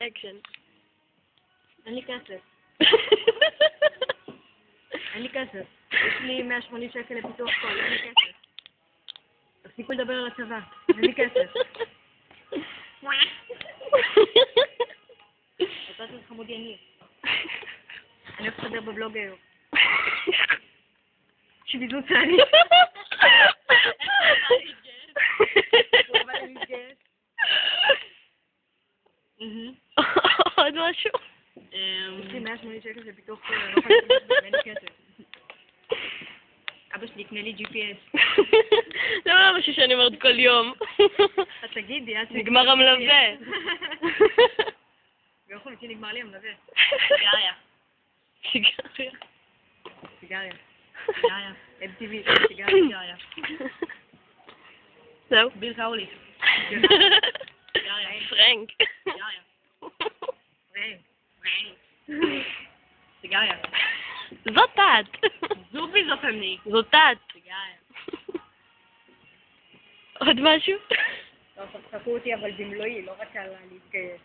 אקשן. אין לי כסף. אין לי כסף. יש לי 180 שקל לפיתוח קול, אין לי כסף. תפסיקו לדבר על הצבא, אין לי כסף. אתה זה חמודי אני. אני הולכת לדבר בבלוג היום. שביזו צעני. עוד משהו? יש לי 180 שקל של פיתוח קול, אני לא יכולה להשתמש, אין לי כסף. אבא שלי יקנה לי GPS. זה לא משהו שאני אומרת כל יום. אז תגידי, נגמר המלווה. ביום חמישי נגמר לי המלווה. סיגריה. סיגריה. סיגריה. MTV, סיגריה. זהו? ביל קאולי. פרנק. סיגריה. זאת את. זובי זאת אני. זאת את. סיגריה. עוד משהו? לא, חכו אותי אבל במלואי, לא רק על להתגייס.